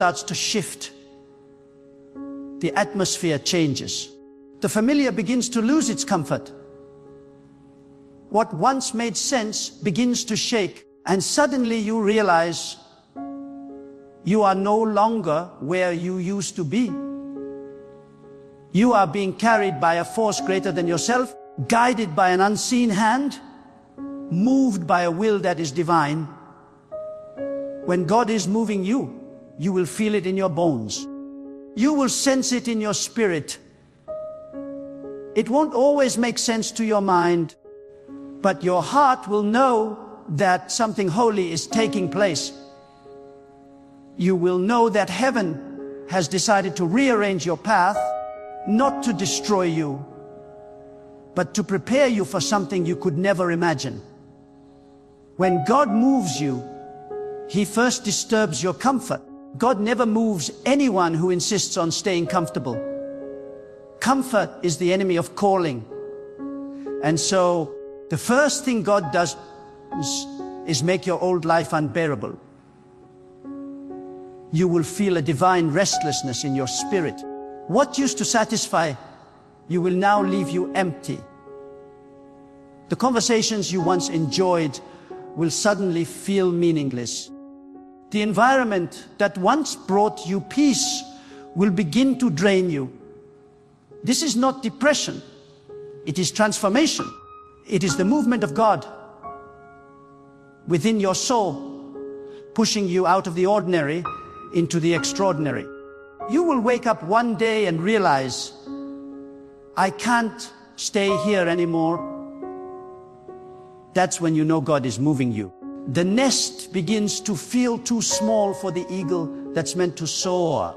starts to shift. The atmosphere changes. The familiar begins to lose its comfort. What once made sense begins to shake, and suddenly you realize you are no longer where you used to be. You are being carried by a force greater than yourself, guided by an unseen hand, moved by a will that is divine. When God is moving you, you will feel it in your bones. You will sense it in your spirit. It won't always make sense to your mind, but your heart will know that something holy is taking place. You will know that heaven has decided to rearrange your path, not to destroy you, but to prepare you for something you could never imagine. When God moves you, He first disturbs your comfort. God never moves anyone who insists on staying comfortable. Comfort is the enemy of calling. And so, the first thing God does is make your old life unbearable. You will feel a divine restlessness in your spirit. What used to satisfy you will now leave you empty. The conversations you once enjoyed will suddenly feel meaningless. The environment that once brought you peace will begin to drain you. This is not depression. It is transformation. It is the movement of God within your soul, pushing you out of the ordinary into the extraordinary. You will wake up one day and realize, I can't stay here anymore. That's when you know God is moving you. The nest begins to feel too small for the eagle that's meant to soar.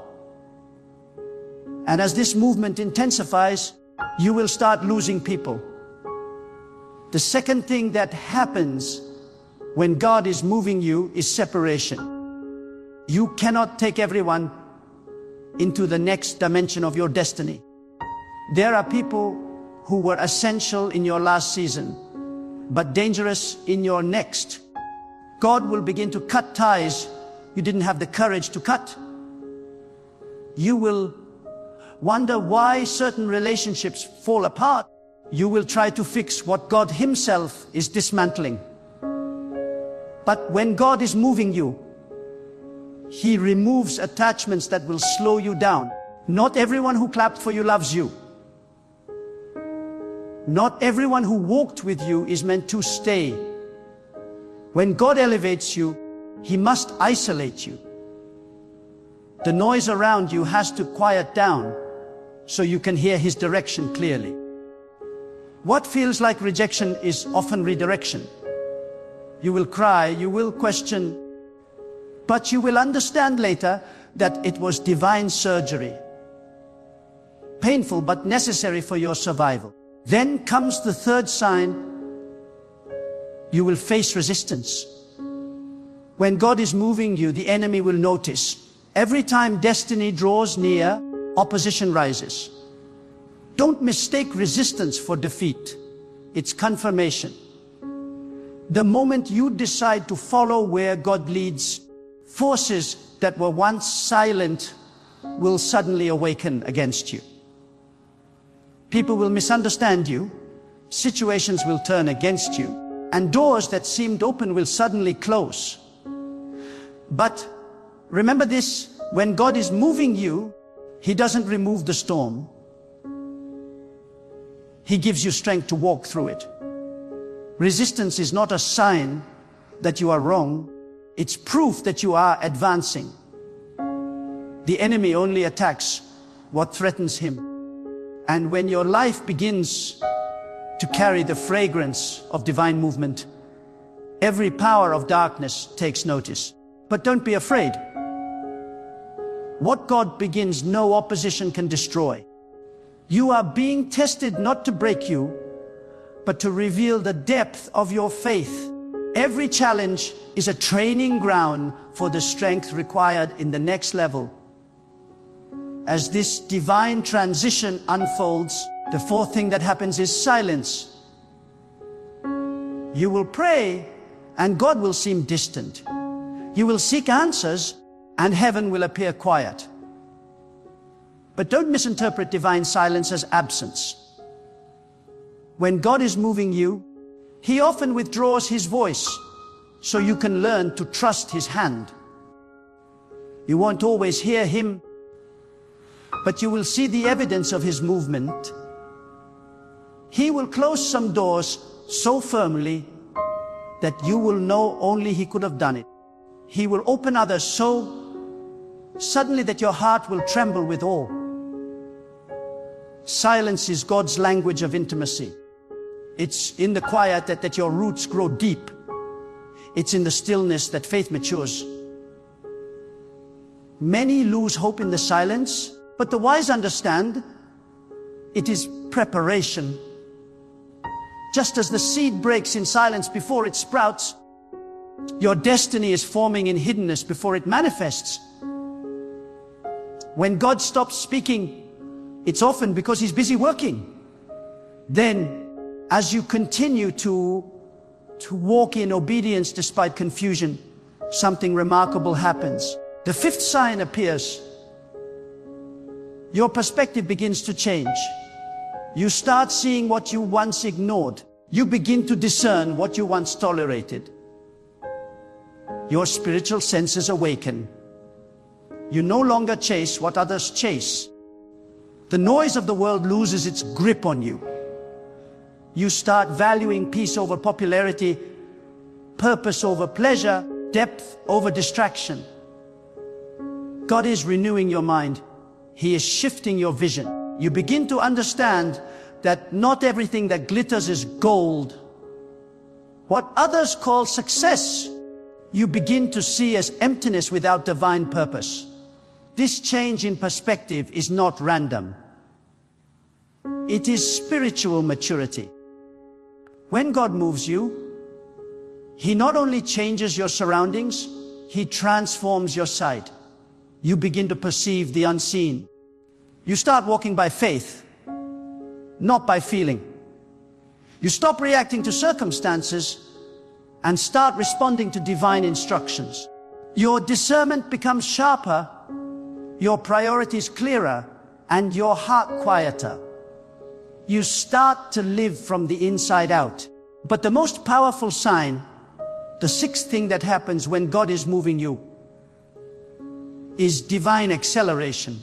And as this movement intensifies, you will start losing people. The second thing that happens when God is moving you is separation. You cannot take everyone into the next dimension of your destiny. There are people who were essential in your last season, but dangerous in your next. God will begin to cut ties you didn't have the courage to cut. You will wonder why certain relationships fall apart. You will try to fix what God Himself is dismantling. But when God is moving you, He removes attachments that will slow you down. Not everyone who clapped for you loves you. Not everyone who walked with you is meant to stay. When God elevates you, He must isolate you. The noise around you has to quiet down so you can hear His direction clearly. What feels like rejection is often redirection. You will cry, you will question, but you will understand later that it was divine surgery. Painful but necessary for your survival. Then comes the third sign. You will face resistance. When God is moving you, the enemy will notice. Every time destiny draws near, opposition rises. Don't mistake resistance for defeat. It's confirmation. The moment you decide to follow where God leads, forces that were once silent will suddenly awaken against you. People will misunderstand you, situations will turn against you, and doors that seemed open will suddenly close. But remember this, when God is moving you, He doesn't remove the storm. He gives you strength to walk through it. Resistance is not a sign that you are wrong. It's proof that you are advancing. The enemy only attacks what threatens him. And when your life begins to carry the fragrance of divine movement, every power of darkness takes notice. But don't be afraid. What God begins, no opposition can destroy. You are being tested not to break you, but to reveal the depth of your faith. Every challenge is a training ground for the strength required in the next level. As this divine transition unfolds, the fourth thing that happens is silence. You will pray, and God will seem distant. You will seek answers, and heaven will appear quiet. But don't misinterpret divine silence as absence. When God is moving you, He often withdraws His voice so you can learn to trust His hand. You won't always hear Him, but you will see the evidence of His movement. He will close some doors so firmly that you will know only He could have done it. He will open others so suddenly that your heart will tremble with awe. Silence is God's language of intimacy. It's in the quiet that your roots grow deep. It's in the stillness that faith matures. Many lose hope in the silence, but the wise understand it is preparation. Just as the seed breaks in silence before it sprouts, your destiny is forming in hiddenness before it manifests. When God stops speaking, it's often because He's busy working. Then, as you continue to walk in obedience despite confusion, something remarkable happens. The fifth sign appears. Your perspective begins to change. You start seeing what you once ignored. You begin to discern what you once tolerated. Your spiritual senses awaken. You no longer chase what others chase. The noise of the world loses its grip on you. You start valuing peace over popularity, purpose over pleasure, depth over distraction. God is renewing your mind. He is shifting your vision. You begin to understand that not everything that glitters is gold. What others call success, you begin to see as emptiness without divine purpose. This change in perspective is not random. It is spiritual maturity. When God moves you, He not only changes your surroundings, He transforms your sight. You begin to perceive the unseen. You start walking by faith, not by feeling. You stop reacting to circumstances and start responding to divine instructions. Your discernment becomes sharper, your priorities clearer, and your heart quieter. You start to live from the inside out. But the most powerful sign, the sixth thing that happens when God is moving you, is divine acceleration.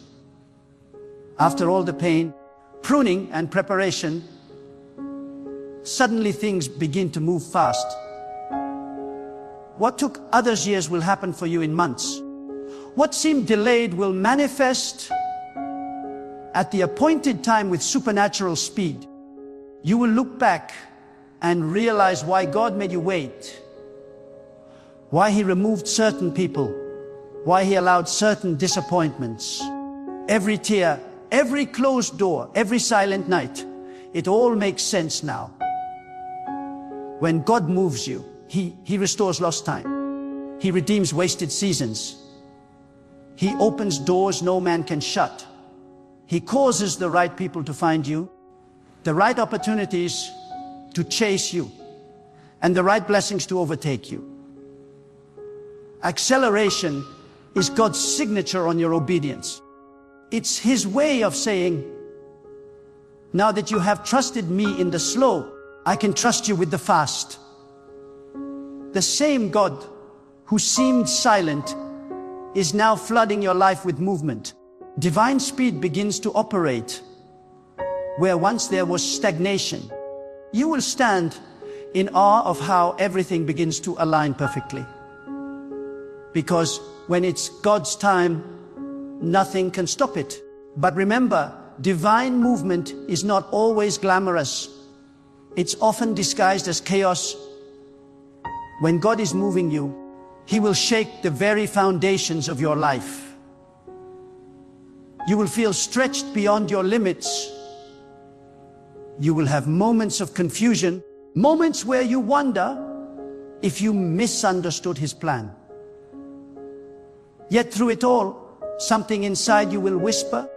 After all the pain, pruning, and preparation, suddenly things begin to move fast. What took others years will happen for you in months. What seemed delayed will manifest at the appointed time with supernatural speed. You will look back and realize why God made you wait, why He removed certain people, why He allowed certain disappointments. Every tear, every closed door, every silent night, it all makes sense now. When God moves you, He restores lost time. He redeems wasted seasons. He opens doors no man can shut. He causes the right people to find you, the right opportunities to chase you, and the right blessings to overtake you. Acceleration is God's signature on your obedience. It's His way of saying, now that you have trusted me in the slow, I can trust you with the fast. The same God who seemed silent is now flooding your life with movement. Divine speed begins to operate where once there was stagnation. You will stand in awe of how everything begins to align perfectly. Because when it's God's time, nothing can stop it. But remember, divine movement is not always glamorous. It's often disguised as chaos. When God is moving you, He will shake the very foundations of your life. You will feel stretched beyond your limits. You will have moments of confusion, moments where you wonder if you misunderstood His plan. Yet through it all, something inside you will whisper,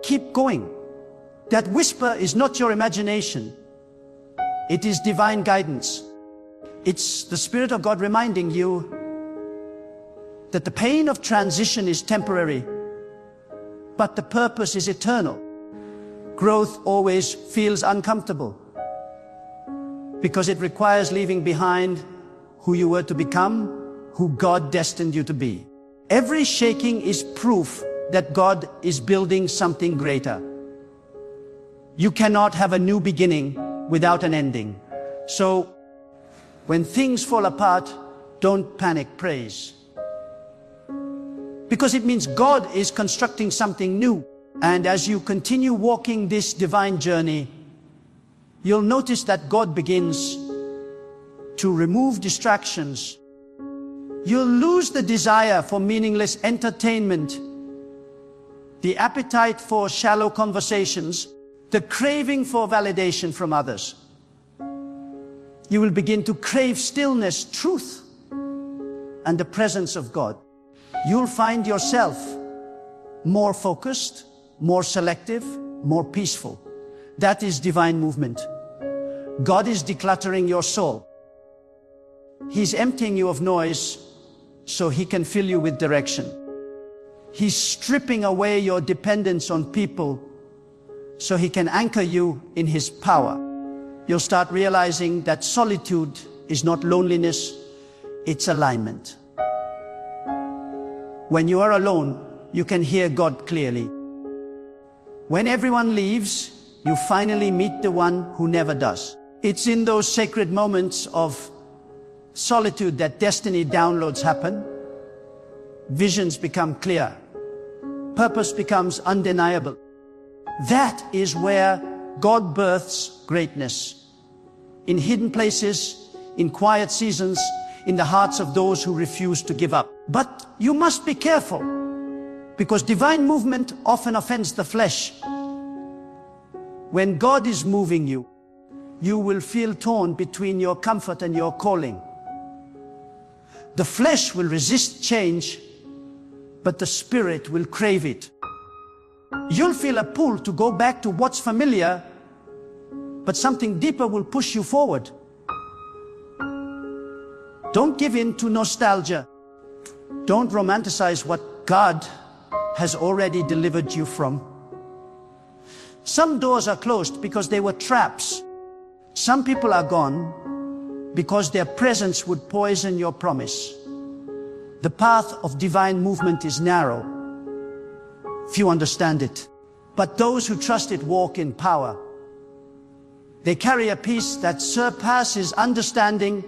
keep going. That whisper is not your imagination. It is divine guidance. It's the Spirit of God reminding you that the pain of transition is temporary, but the purpose is eternal. Growth always feels uncomfortable because it requires leaving behind who you were to become, who God destined you to be. Every shaking is proof that God is building something greater. You cannot have a new beginning without an ending. So, when things fall apart, don't panic, praise. Because it means God is constructing something new. And as you continue walking this divine journey, you'll notice that God begins to remove distractions. You'll lose the desire for meaningless entertainment, the appetite for shallow conversations, the craving for validation from others. You will begin to crave stillness, truth, and the presence of God. You'll find yourself more focused, more selective, more peaceful. That is divine movement. God is decluttering your soul. He's emptying you of noise so He can fill you with direction. He's stripping away your dependence on people so He can anchor you in His power. You'll start realizing that solitude is not loneliness, it's alignment. When you are alone, you can hear God clearly. When everyone leaves, you finally meet the one who never does. It's in those sacred moments of solitude that destiny downloads happen. Visions become clear. Purpose becomes undeniable. That is where God births greatness. In hidden places, in quiet seasons, in the hearts of those who refuse to give up. But you must be careful, because divine movement often offends the flesh. When God is moving you, you will feel torn between your comfort and your calling. The flesh will resist change, but the spirit will crave it. You'll feel a pull to go back to what's familiar, but something deeper will push you forward. Don't give in to nostalgia. Don't romanticize what God has already delivered you from. Some doors are closed because they were traps. Some people are gone because their presence would poison your promise. The path of divine movement is narrow. Few understand it. But those who trust it walk in power. They carry a peace that surpasses understanding,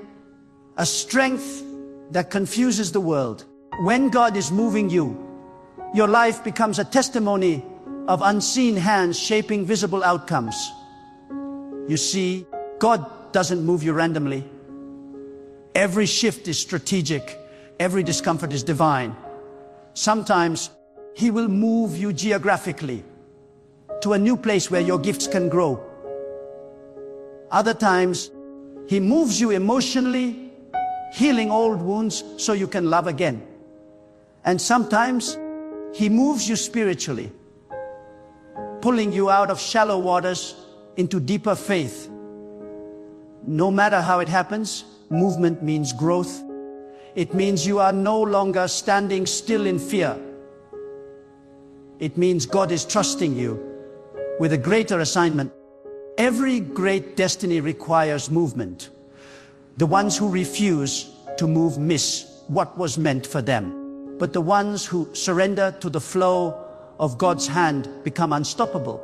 a strength that confuses the world. When God is moving you, your life becomes a testimony of unseen hands shaping visible outcomes. You see, God doesn't move you randomly. Every shift is strategic. Every discomfort is divine. Sometimes He will move you geographically to a new place where your gifts can grow. Other times, He moves you emotionally, healing old wounds so you can love again. And sometimes He moves you spiritually, pulling you out of shallow waters into deeper faith. No matter how it happens, movement means growth. It means you are no longer standing still in fear. It means God is trusting you with a greater assignment. Every great destiny requires movement. The ones who refuse to move miss what was meant for them. But the ones who surrender to the flow of God's hand become unstoppable.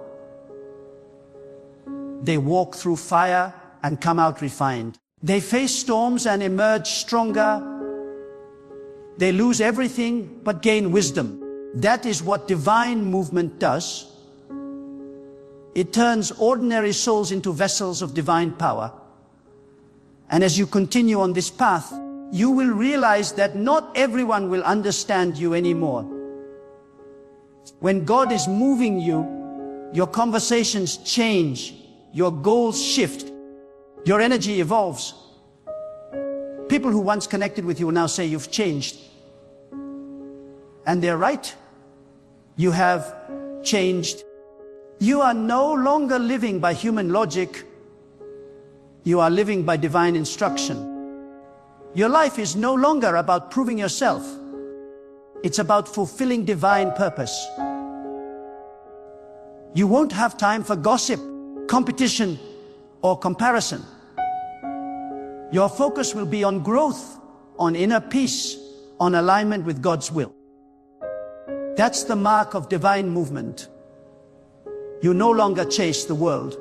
They walk through fire and come out refined. They face storms and emerge stronger. They lose everything but gain wisdom. That is what divine movement does. It turns ordinary souls into vessels of divine power. And as you continue on this path, you will realize that not everyone will understand you anymore. When God is moving you, your conversations change, your goals shift, your energy evolves. People who once connected with you now say you've changed. And they're right. You have changed. You are no longer living by human logic. You are living by divine instruction. Your life is no longer about proving yourself. It's about fulfilling divine purpose. You won't have time for gossip, competition, or comparison. Your focus will be on growth, on inner peace, on alignment with God's will. That's the mark of divine movement. You no longer chase the world.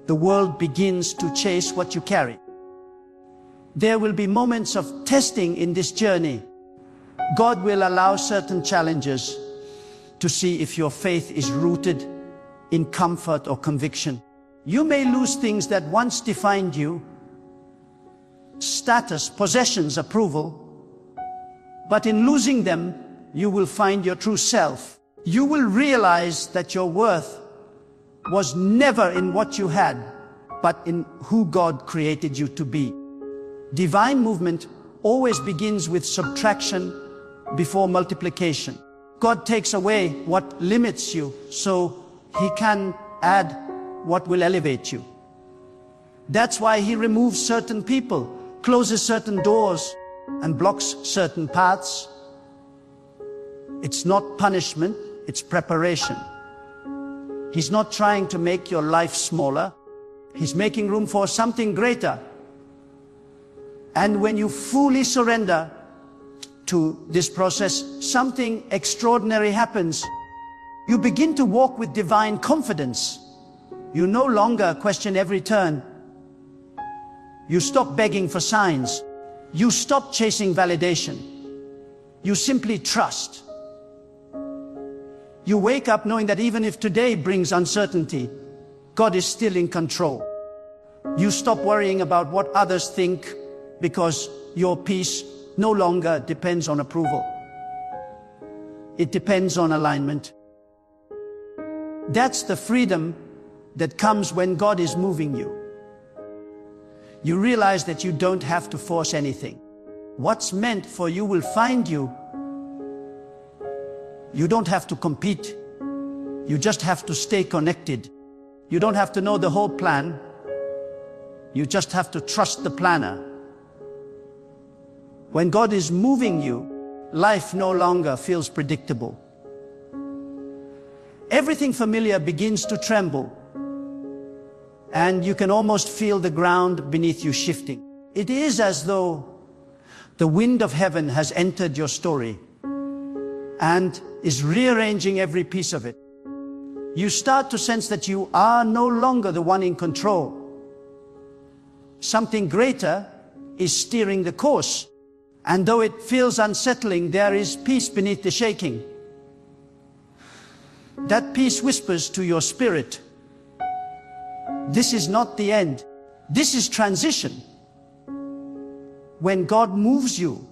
The world begins to chase what you carry. There will be moments of testing in this journey. God will allow certain challenges to see if your faith is rooted in comfort or conviction. You may lose things that once defined you: status, possessions, approval. But in losing them, you will find your true self. You will realize that your worth was never in what you had, but in who God created you to be. Divine movement always begins with subtraction before multiplication. God takes away what limits you so He can add what will elevate you. That's why He removes certain people, closes certain doors, and blocks certain paths. It's not punishment, it's preparation. He's not trying to make your life smaller. He's making room for something greater. And when you fully surrender to this process, something extraordinary happens. You begin to walk with divine confidence. You no longer question every turn. You stop begging for signs. You stop chasing validation. You simply trust. You wake up knowing that even if today brings uncertainty, God is still in control. You stop worrying about what others think, because your peace no longer depends on approval. It depends on alignment. That's the freedom that comes when God is moving you. You realize that you don't have to force anything. What's meant for you will find you. You don't have to compete. You just have to stay connected. You don't have to know the whole plan. You just have to trust the planner. When God is moving you, life no longer feels predictable. Everything familiar begins to tremble, and you can almost feel the ground beneath you shifting. It is as though the wind of heaven has entered your story and is rearranging every piece of it. You start to sense that you are no longer the one in control. Something greater is steering the course. And though it feels unsettling, there is peace beneath the shaking. That peace whispers to your spirit, this is not the end. This is transition. When God moves you,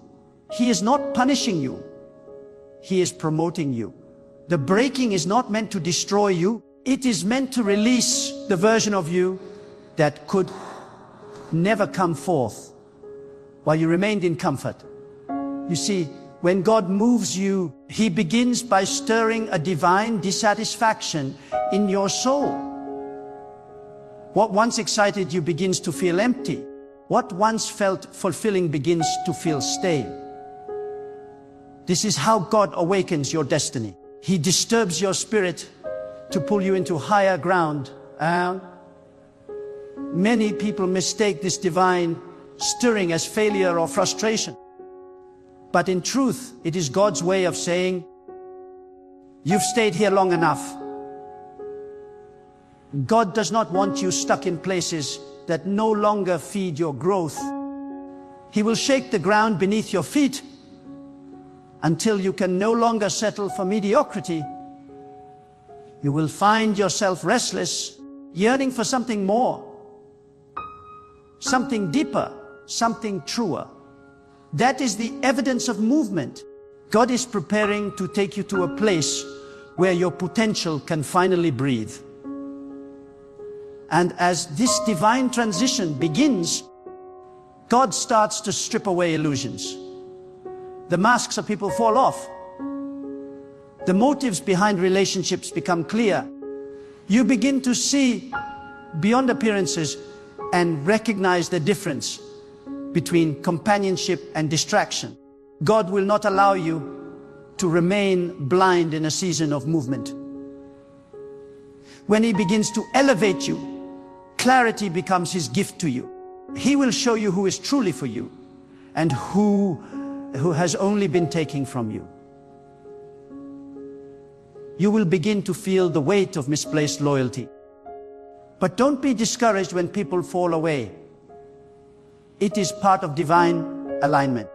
He is not punishing you. He is promoting you. The breaking is not meant to destroy you. It is meant to release the version of you that could never come forth while you remained in comfort. You see, when God moves you, He begins by stirring a divine dissatisfaction in your soul. What once excited you begins to feel empty. What once felt fulfilling begins to feel stale. This is how God awakens your destiny. He disturbs your spirit to pull you into higher ground. Many people mistake this divine stirring as failure or frustration. But in truth, it is God's way of saying, you've stayed here long enough. God does not want you stuck in places that no longer feed your growth. He will shake the ground beneath your feet until you can no longer settle for mediocrity. You will find yourself restless, yearning for something more, something deeper, something truer. That is the evidence of movement. God is preparing to take you to a place where your potential can finally breathe. And as this divine transition begins, God starts to strip away illusions. The masks of people fall off. The motives behind relationships become clear. You begin to see beyond appearances and recognize the difference between companionship and distraction. God will not allow you to remain blind in a season of movement. When he begins to elevate you, clarity becomes his gift to you. He will show you who is truly for you and who has only been taken from you. You will begin to feel the weight of misplaced loyalty. But don't be discouraged when people fall away. It is part of divine alignment.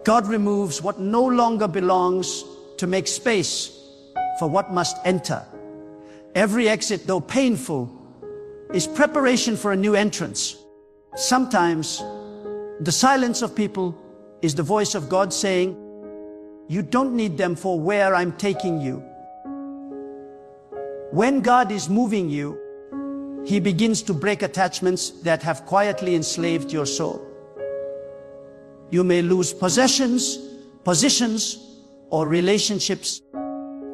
God removes what no longer belongs to make space for what must enter. Every exit, though painful, is preparation for a new entrance. Sometimes, the silence of people is the voice of God saying, "You don't need them for where I'm taking you." When God is moving you, He begins to break attachments that have quietly enslaved your soul. You may lose possessions, positions, or relationships,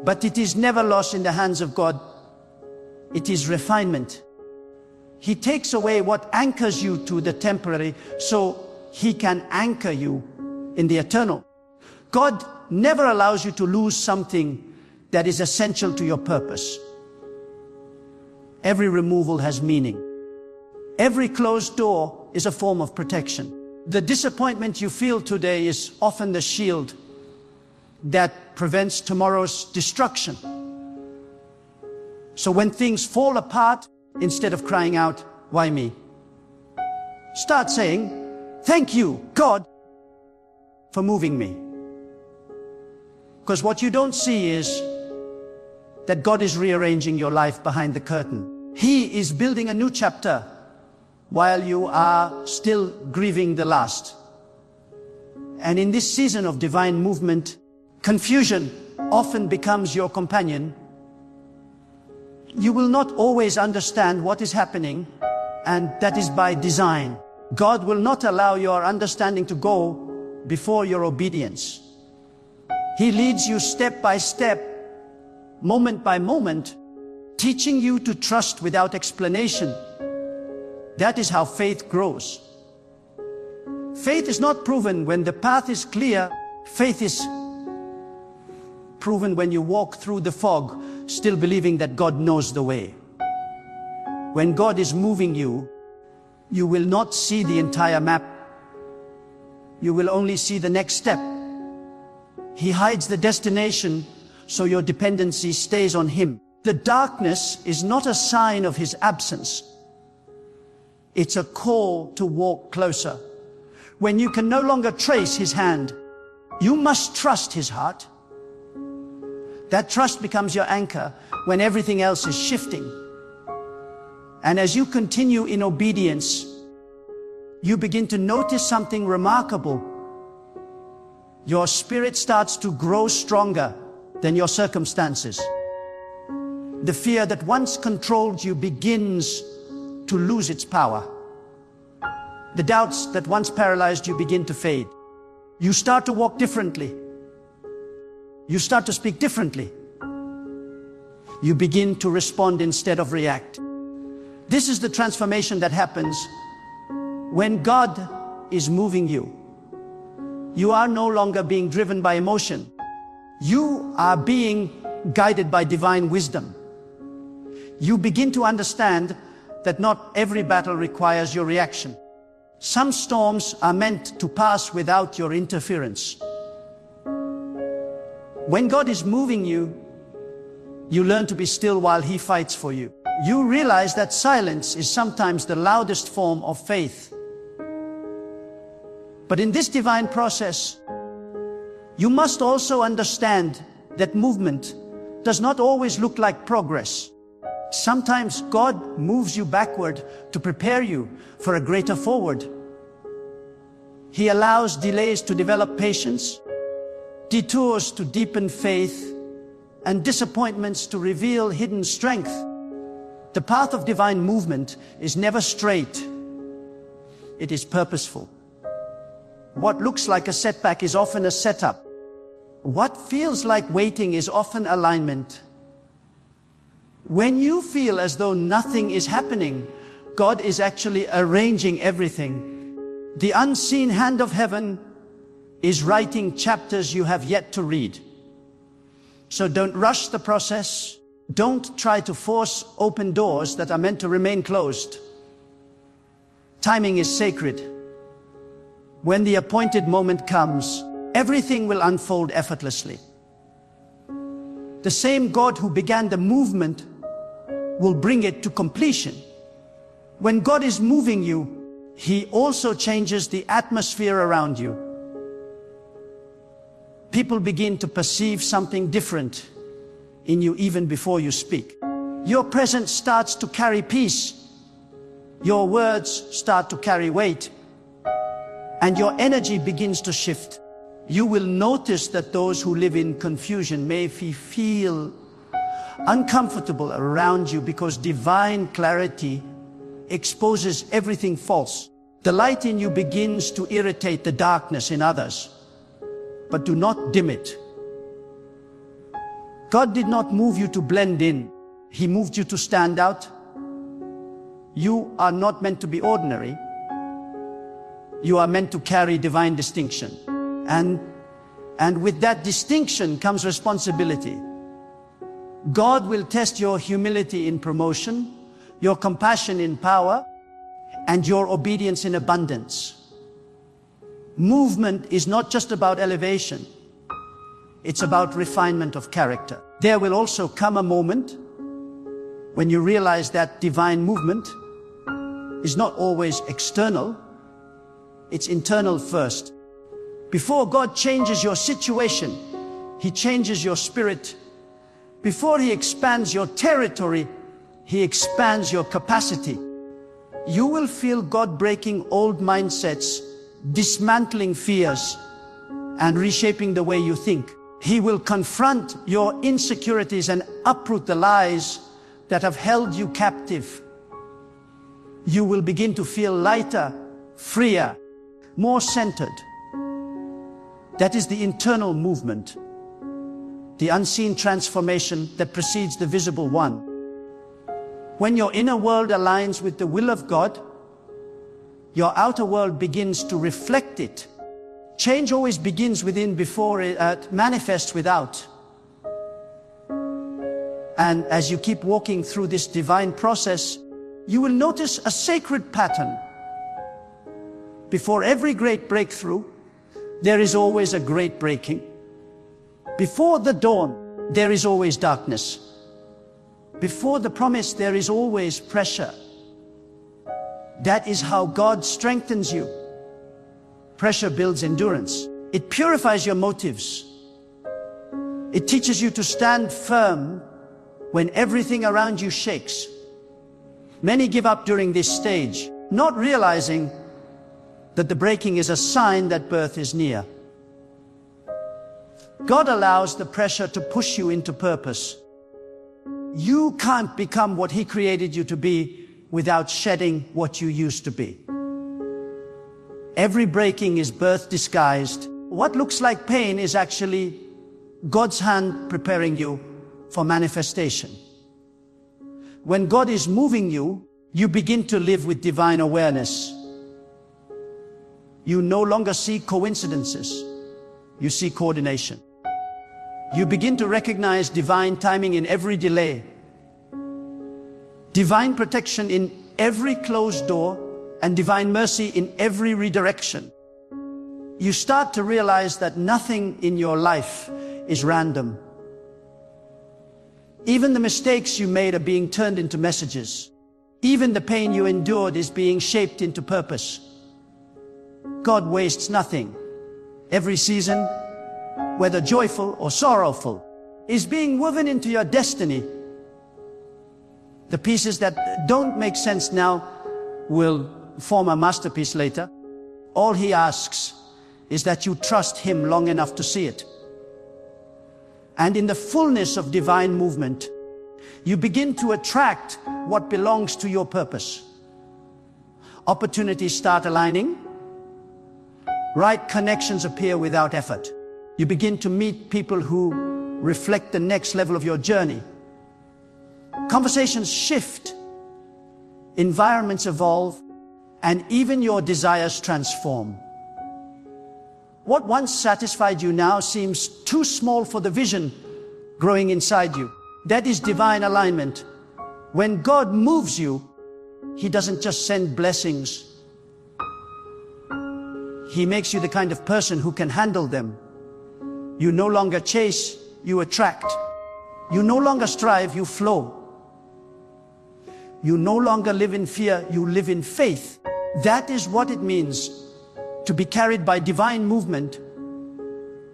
but it is never lost in the hands of God. It is refinement. He takes away what anchors you to the temporary so He can anchor you in the eternal. God never allows you to lose something that is essential to your purpose. Every removal has meaning. Every closed door is a form of protection. The disappointment you feel today is often the shield that prevents tomorrow's destruction. So when things fall apart, instead of crying out, "Why me?" start saying, "Thank you, God, for moving me." Because what you don't see is that God is rearranging your life behind the curtain. He is building a new chapter while you are still grieving the last. And in this season of divine movement, confusion often becomes your companion. You will not always understand what is happening, and that is by design. God will not allow your understanding to go before your obedience. He leads you step by step, moment by moment, teaching you to trust without explanation. That is how faith grows. Faith is not proven when the path is clear. Faith is proven when you walk through the fog, still believing that God knows the way. When God is moving you, you will not see the entire map. You will only see the next step. He hides the destination, so your dependency stays on Him. The darkness is not a sign of His absence. It's a call to walk closer. When you can no longer trace His hand, you must trust His heart. That trust becomes your anchor when everything else is shifting. And as you continue in obedience, you begin to notice something remarkable. Your spirit starts to grow stronger than your circumstances. The fear that once controlled you begins to lose its power. The doubts that once paralyzed you begin to fade. You start to walk differently. You start to speak differently. You begin to respond instead of react. This is the transformation that happens when God is moving you. You are no longer being driven by emotion. You are being guided by divine wisdom. You begin to understand that not every battle requires your reaction. Some storms are meant to pass without your interference. When God is moving you, you learn to be still while He fights for you. You realize that silence is sometimes the loudest form of faith. But in this divine process, you must also understand that movement does not always look like progress. Sometimes God moves you backward to prepare you for a greater forward. He allows delays to develop patience, detours to deepen faith, and disappointments to reveal hidden strength. The path of divine movement is never straight. It is purposeful. What looks like a setback is often a setup. What feels like waiting is often alignment. When you feel as though nothing is happening, God is actually arranging everything. The unseen hand of heaven is writing chapters you have yet to read. So don't rush the process. Don't try to force open doors that are meant to remain closed. Timing is sacred. When the appointed moment comes, everything will unfold effortlessly. The same God who began the movement will bring it to completion. When God is moving you, He also changes the atmosphere around you. People begin to perceive something different in you even before you speak. Your presence starts to carry peace. Your words start to carry weight. And your energy begins to shift. You will notice that those who live in confusion may feel uncomfortable around you because divine clarity exposes everything false. The light in you begins to irritate the darkness in others, but do not dim it. God did not move you to blend in. He moved you to stand out. You are not meant to be ordinary. You are meant to carry divine distinction. And with that distinction comes responsibility. God will test your humility in promotion, your compassion in power, and your obedience in abundance. Movement is not just about elevation. It's about refinement of character. There will also come a moment when you realize that divine movement is not always external. It's internal first. Before God changes your situation, He changes your spirit. Before He expands your territory, He expands your capacity. You will feel God breaking old mindsets, dismantling fears, and reshaping the way you think. He will confront your insecurities and uproot the lies that have held you captive. You will begin to feel lighter, freer, more centered. That is the internal movement, the unseen transformation that precedes the visible one. When your inner world aligns with the will of God, your outer world begins to reflect it. Change always begins within before it manifests without. And as you keep walking through this divine process, you will notice a sacred pattern. Before every great breakthrough, there is always a great breaking. Before the dawn, there is always darkness. Before the promise, there is always pressure. That is how God strengthens you. Pressure builds endurance. It purifies your motives. It teaches you to stand firm when everything around you shakes. Many give up during this stage, not realizing that the breaking is a sign that birth is near. God allows the pressure to push you into purpose. You can't become what He created you to be without shedding what you used to be. Every breaking is birth disguised. What looks like pain is actually God's hand preparing you for manifestation. When God is moving you, you begin to live with divine awareness. You no longer see coincidences. You see coordination. You begin to recognize divine timing in every delay, divine protection in every closed door, and divine mercy in every redirection. You start to realize that nothing in your life is random. Even the mistakes you made are being turned into messages. Even the pain you endured is being shaped into purpose. God wastes nothing. Every season, whether joyful or sorrowful, is being woven into your destiny. The pieces that don't make sense now will form a masterpiece later. All He asks is that you trust Him long enough to see it. And in the fullness of divine movement, you begin to attract what belongs to your purpose. Opportunities start aligning. Right connections appear without effort. You begin to meet people who reflect the next level of your journey. Conversations shift, environments evolve, and even your desires transform. What once satisfied you now seems too small for the vision growing inside you. That is divine alignment. When God moves you, He doesn't just send blessings. He makes you the kind of person who can handle them. You no longer chase, you attract. You no longer strive, you flow. You no longer live in fear, you live in faith. That is what it means to be carried by divine movement.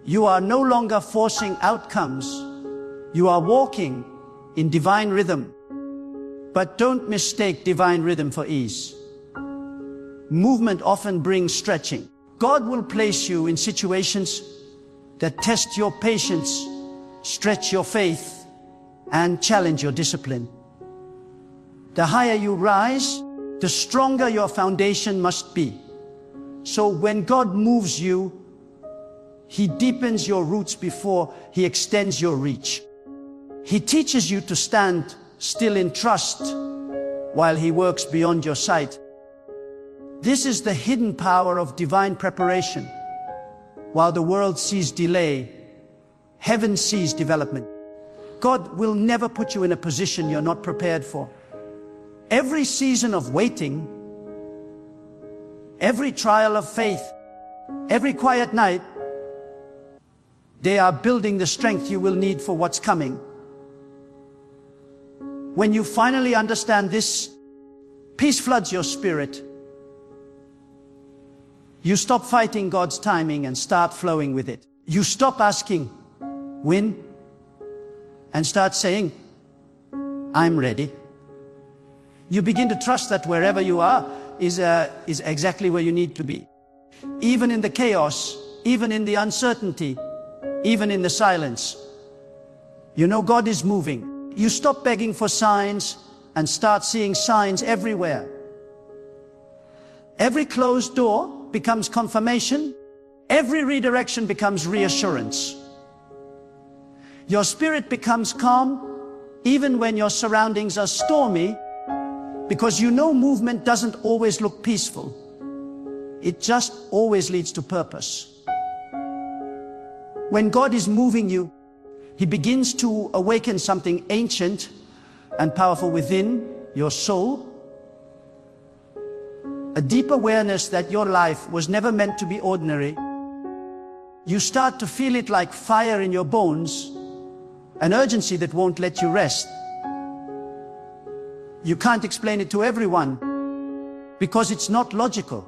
You are no longer forcing outcomes. You are walking in divine rhythm. But don't mistake divine rhythm for ease. Movement often brings stretching. God will place you in situations that test your patience, stretch your faith, and challenge your discipline. The higher you rise, the stronger your foundation must be. So when God moves you, He deepens your roots before He extends your reach. He teaches you to stand still in trust while He works beyond your sight. This is the hidden power of divine preparation. While the world sees delay, heaven sees development. God will never put you in a position you're not prepared for. Every season of waiting, every trial of faith, every quiet night, they are building the strength you will need for what's coming. When you finally understand this, peace floods your spirit. You stop fighting God's timing and start flowing with it. You stop asking, when? And start saying, I'm ready. You begin to trust that wherever you are is exactly where you need to be. Even in the chaos, even in the uncertainty, even in the silence, you know God is moving. You stop begging for signs and start seeing signs everywhere. Every closed door becomes confirmation. Every redirection becomes reassurance. Your spirit becomes calm even when your surroundings are stormy, because you know movement doesn't always look peaceful. It just always leads to purpose. When God is moving you, He begins to awaken something ancient and powerful within your soul. A deep awareness that your life was never meant to be ordinary. You start to feel it like fire in your bones, an urgency that won't let you rest. You can't explain it to everyone because it's not logical.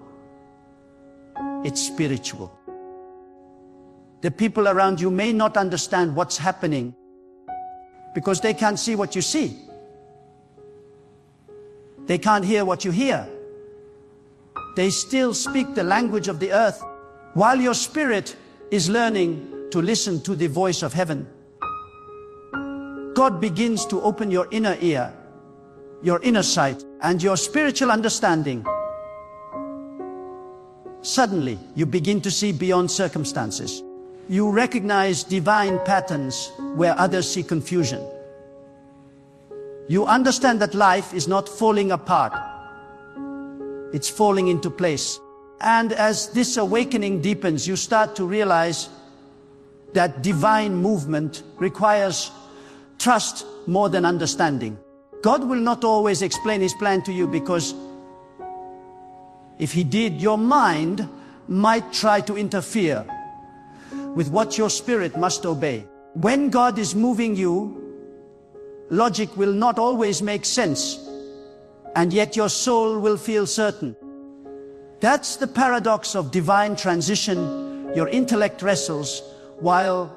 It's spiritual. The people around you may not understand what's happening because they can't see what you see. They can't hear what you hear. They still speak the language of the earth, while your spirit is learning to listen to the voice of heaven. God begins to open your inner ear, your inner sight, and your spiritual understanding. Suddenly, you begin to see beyond circumstances. You recognize divine patterns where others see confusion. You understand that life is not falling apart. It's falling into place. And as this awakening deepens, you start to realize that divine movement requires trust more than understanding. God will not always explain His plan to you, because if He did, your mind might try to interfere with what your spirit must obey. When God is moving you, logic will not always make sense, and yet your soul will feel certain. That's the paradox of divine transition. Your intellect wrestles while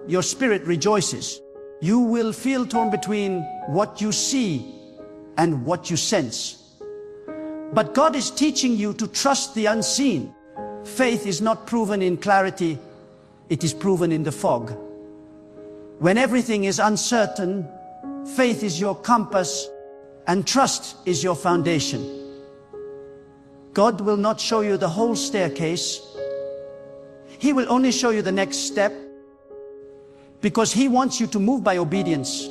your spirit rejoices. You will feel torn between what you see and what you sense. But God is teaching you to trust the unseen. Faith is not proven in clarity, it is proven in the fog. When everything is uncertain, faith is your compass and trust is your foundation. God will not show you the whole staircase. He will only show you the next step, because He wants you to move by obedience,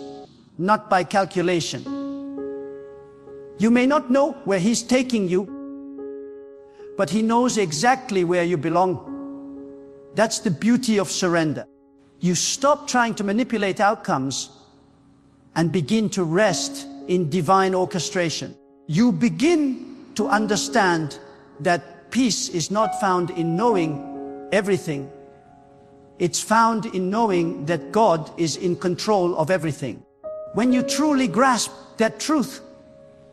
not by calculation. You may not know where He's taking you, but He knows exactly where you belong. That's the beauty of surrender. You stop trying to manipulate outcomes and begin to rest in divine orchestration. You begin to understand that peace is not found in knowing everything. It's found in knowing that God is in control of everything. When you truly grasp that truth,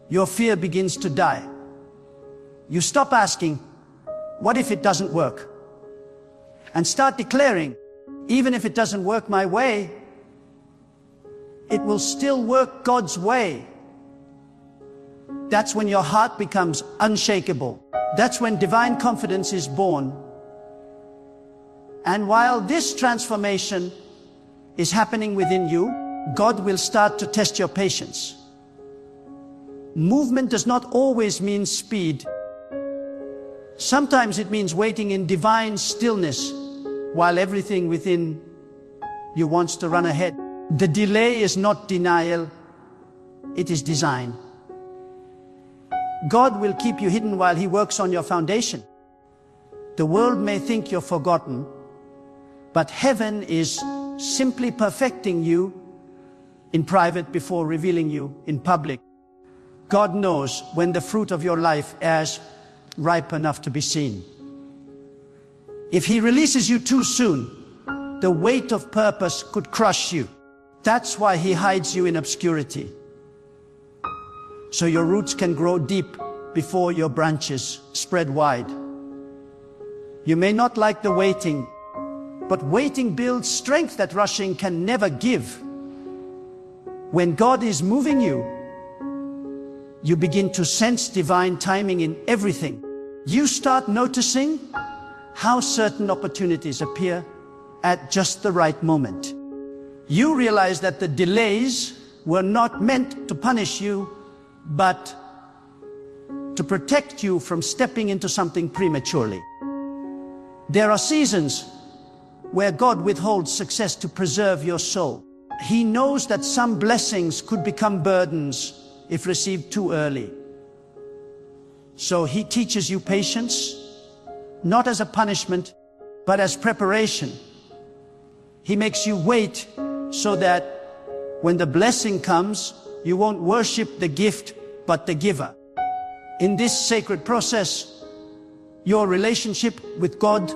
your fear begins to die. You stop asking, what if it doesn't work? And start declaring, even if it doesn't work my way, it will still work God's way. That's when your heart becomes unshakable. That's when divine confidence is born. And while this transformation is happening within you, God will start to test your patience. Movement does not always mean speed. Sometimes it means waiting in divine stillness while everything within you wants to run ahead. The delay is not denial, it is design. God will keep you hidden while He works on your foundation. The world may think you're forgotten, but heaven is simply perfecting you in private before revealing you in public. God knows when the fruit of your life is ripe enough to be seen. If He releases you too soon, the weight of purpose could crush you. That's why He hides you in obscurity, so your roots can grow deep before your branches spread wide. You may not like the waiting, but waiting builds strength that rushing can never give. When God is moving you, you begin to sense divine timing in everything. You start noticing how certain opportunities appear at just the right moment. You realize that the delays were not meant to punish you, but to protect you from stepping into something prematurely. There are seasons where God withholds success to preserve your soul. He knows that some blessings could become burdens if received too early. So He teaches you patience, not as a punishment, but as preparation. He makes you wait so that when the blessing comes, you won't worship the gift, but the giver. In this sacred process, your relationship with God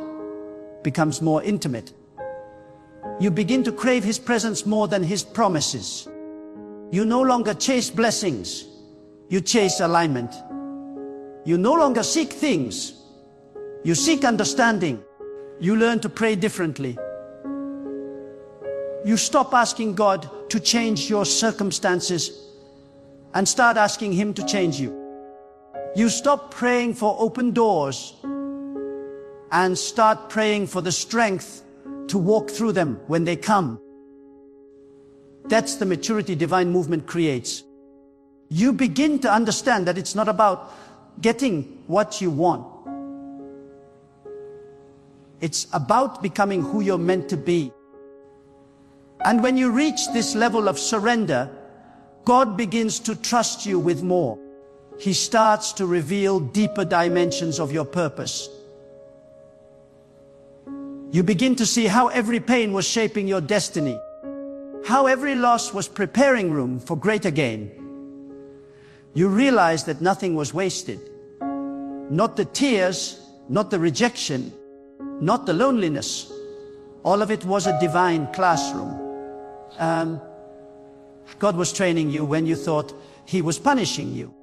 becomes more intimate. You begin to crave His presence more than His promises. You no longer chase blessings, you chase alignment. You no longer seek things, you seek understanding. You learn to pray differently. You stop asking God to change your circumstances and start asking Him to change you. You stop praying for open doors and start praying for the strength to walk through them when they come. That's the maturity divine movement creates. You begin to understand that it's not about getting what you want. It's about becoming who you're meant to be. And when you reach this level of surrender, God begins to trust you with more. He starts to reveal deeper dimensions of your purpose. You begin to see how every pain was shaping your destiny, how every loss was preparing room for greater gain. You realize that nothing was wasted. Not the tears, not the rejection, not the loneliness. All of it was a divine classroom. God was training you when you thought He was punishing you.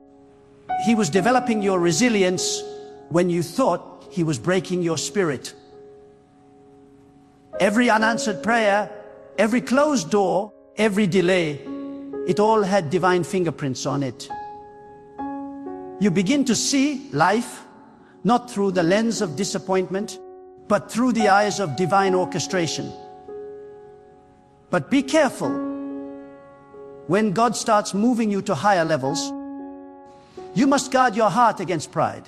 He was developing your resilience when you thought He was breaking your spirit. Every unanswered prayer, every closed door, every delay, it all had divine fingerprints on it. You begin to see life not through the lens of disappointment, but through the eyes of divine orchestration. But be careful. When God starts moving you to higher levels, you must guard your heart against pride.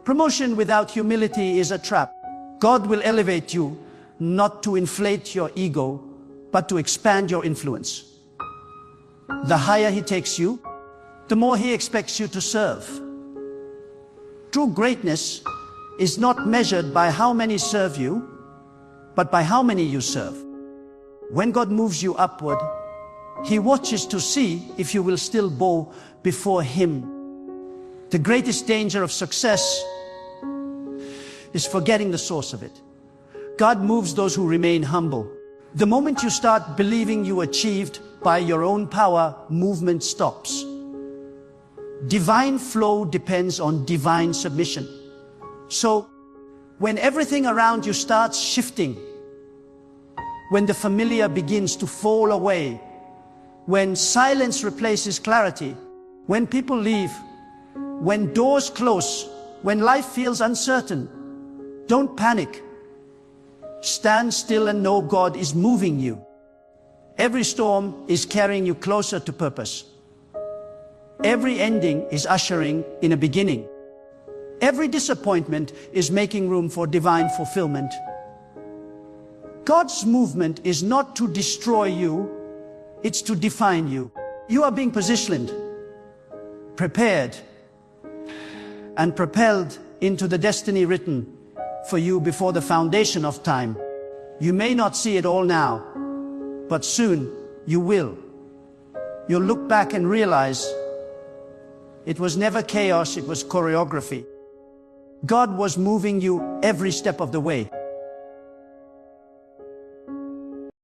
Promotion without humility is a trap. God will elevate you not to inflate your ego, but to expand your influence. The higher He takes you, the more He expects you to serve. True greatness is not measured by how many serve you, but by how many you serve. When God moves you upward, He watches to see if you will still bow before Him. The greatest danger of success is forgetting the source of it. God moves those who remain humble. The moment you start believing you achieved by your own power, movement stops. Divine flow depends on divine submission. So, when everything around you starts shifting, when the familiar begins to fall away, when silence replaces clarity, when people leave, when doors close, when life feels uncertain, don't panic. Stand still and know God is moving you. Every storm is carrying you closer to purpose. Every ending is ushering in a beginning. Every disappointment is making room for divine fulfillment. God's movement is not to destroy you, it's to define you. You are being positioned, prepared, and propelled into the destiny written for you before the foundation of time. You may not see it all now, but soon you will. You'll look back and realize it was never chaos, it was choreography. God was moving you every step of the way.